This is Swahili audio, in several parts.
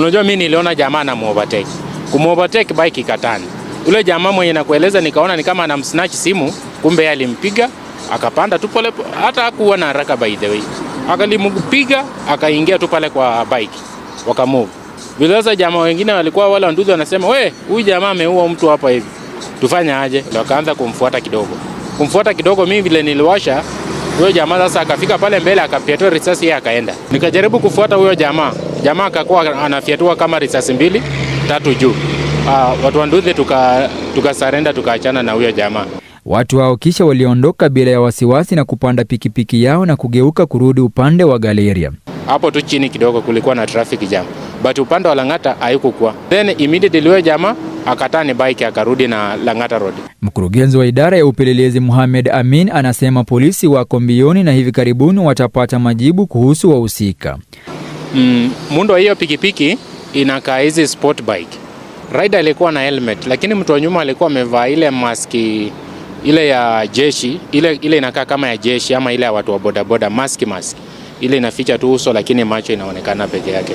Unajua mimi niliona jamaa na overtake. Kumovertake bike ikatani. Ule jamaa mwenye nakueleza nikaona ni kama anamsnatch simu, kumbe yeye alimpiga, akapanda tu pole, hata hakuwa na haraka by the way. Akalimpiga, akaingia tu pale kwa bike. Wakamove. Vile sasa jamaa wengine walikuwa wale wanduzi wanasema, "We, huyu jamaa ameua mtu hapa hivi. Tufanya aje?" Wakaanza kumfuata kidogo. Mimi vile niliwasha, huyo jamaa sasa akafika pale mbele akapiatua risasi yeye akaenda. Nikajaribu kufuata huyo jamaa. Jamaa akakuwa anafiatua kama risasi 2, 3 juu. Watu wanduzi tukasarenda tukaachana na huyo jamaa. Watu hao kisha waliondoka bila ya wasiwasi na kupanda pikipiki yao na kugeuka kurudi upande wa Galeria. Hapo tu chini kidogo kulikuwa na traffic jam. But upande wa Lang'ata haikukuwa. Then immediately huyo jamaa akatani bike akarudi na Lang'ata Road. Mkurugenzi wa idara ya upelelezi Mohamed Amin anasema polisi wako mbioni na hivi karibuni watapata majibu kuhusu wahusika. Muundo hiyo pikipiki inakaa hizi sport bike. Rider alikuwa na helmet lakini mtu wa nyuma alikuwa amevaa ile maski ile ya jeshi, ile inakaa kama ya jeshi ama ile ya watu wa bodaboda mask. Ile inaficha tu uso lakini macho inaonekana peke yake.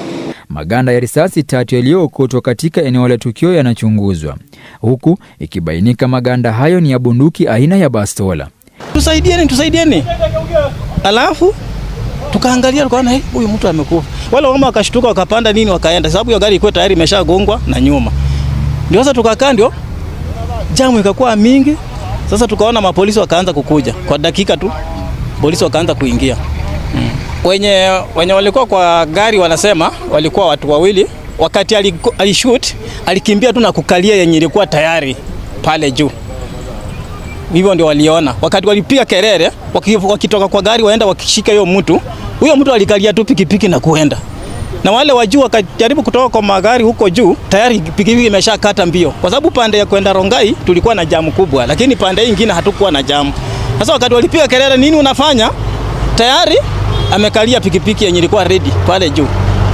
Maganda ya risasi 3 yaliyookotwa katika eneo la tukio yanachunguzwa, huku ikibainika maganda hayo ni ya bunduki aina ya bastola. Tusaidieni. Alafu tukaangalia tukaona huyu mtu amekufa. Wale wao wakashtuka wakapanda nini wakaenda sababu hiyo gari ilikuwa tayari imeshagongwa na nyuma. Ndio sasa tukakaa ndio jamu ikakuwa mingi. Sasa tukaona mapolisi wakaanza kukuja. Kwa dakika tu polisi wakaanza kuingia. Wenye walikuwa kwa gari wanasema walikuwa watu 2. Wakati alishoot alikimbia tu na kukalia yenye ilikuwa tayari pale juu. Hivyo ndio waliona. Wakati walipiga kelele wakitoka kwa gari waenda wakishika hiyo mtu. Huyo mtu alikalia tu pikipiki na kuenda. Na wale wa juu wakajaribu kutoka kwa magari huko juu, tayari pikipiki imeshakata mbio. Kwa sababu pande ya kwenda Rongai tulikuwa na jamu kubwa, lakini pande nyingine hatukuwa na jamu. Sasa wakati walipiga kelele nini unafanya? Tayari amekalia pikipiki yenye ilikuwa ready pale juu.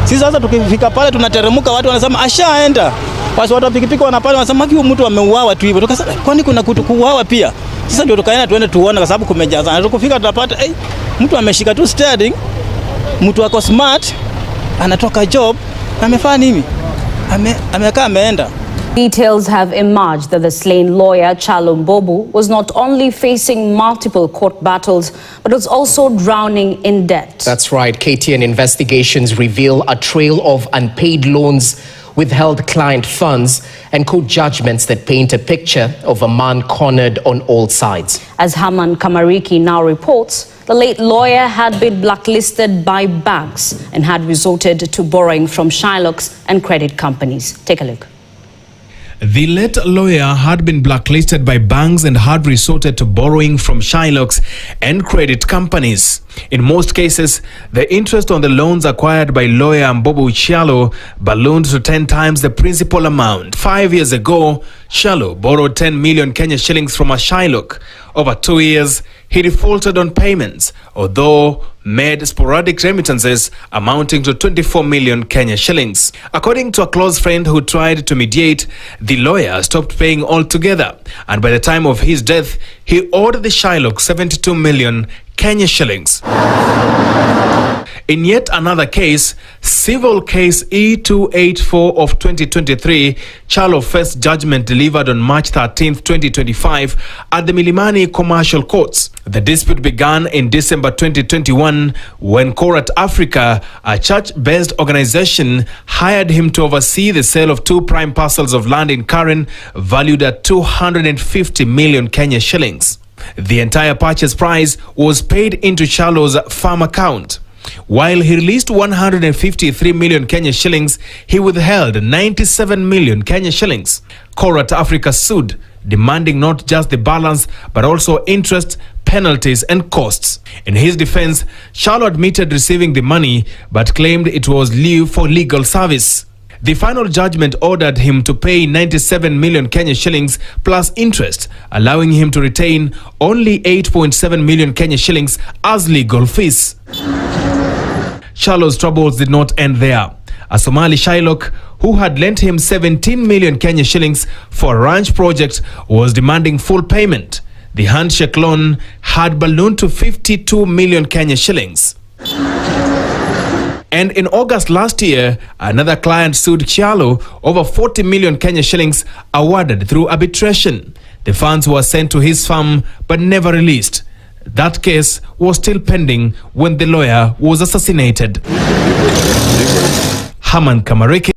Sisi sasa tukifika pale tunateremka, watu wanasema ashaenda. Basi watu wa pikipiki wanapale wanasema huyu mtu ameuawa tu hivyo. Tukasema kwani kuna kuuawa pia? Sasa ndio tukaenda tuende tuone kwa sababu kumejazana. Tukifika tutapata mtu ameshika tu steering. Mtu wako smart anatoka job amefanya nini? Amekaa ameenda. Details have emerged that the slain lawyer Chalo Mbobu was not only facing multiple court battles but was also drowning in debt. That's right. KTN investigations reveal a trail of unpaid loans, withheld client funds and court judgments that paint a picture of a man cornered on all sides. As Haman Kamariki now reports, the late lawyer had been blacklisted by banks and had resorted to borrowing from Shylocks and credit companies. Take a look. The late lawyer had been blacklisted by banks and had resorted to borrowing from Shylocks and credit companies. In most cases, the interest on the loans acquired by lawyer Mbobu Chalo ballooned to 10 times the principal amount. 5 years ago, Chalo borrowed 10 million Kenya shillings from a Shylock. Over 2 years, he defaulted on payments, although made sporadic remittances amounting to 24 million Kenya shillings. According to a close friend who tried to mediate, the lawyer stopped paying altogether, and by the time of his death, he owed the Shylock 72 million Kenya shillings. In yet another case, civil case E284 of 2023, Chalo faced judgment delivered on March 13, 2025 at the Milimani Commercial Courts. The dispute began in December 2021 when Korat Africa, a church-based organization, hired him to oversee the sale of 2 prime parcels of land in Karen valued at 250 million Kenya shillings. The entire purchase price was paid into Chalo's farm account. While he released 153 million Kenya shillings, he withheld 97 million Kenya shillings. Korat Africa sued, demanding not just the balance but also interest, penalties and costs. In his defense, Chalo admitted receiving the money but claimed it was lieu for legal service. The final judgment ordered him to pay 97 million Kenya shillings plus interest, allowing him to retain only 8.7 million Kenya shillings as legal fees. Chalo's troubles did not end there. A Somali Shylock who had lent him 17 million Kenya shillings for a ranch project was demanding full payment. The handshake loan had ballooned to 52 million Kenya shillings. And in August last year, another client sued Kyalo over 40 million Kenya shillings awarded through arbitration. The funds were sent to his firm but never released. That case was still pending when the lawyer was assassinated. Haman Kamariki.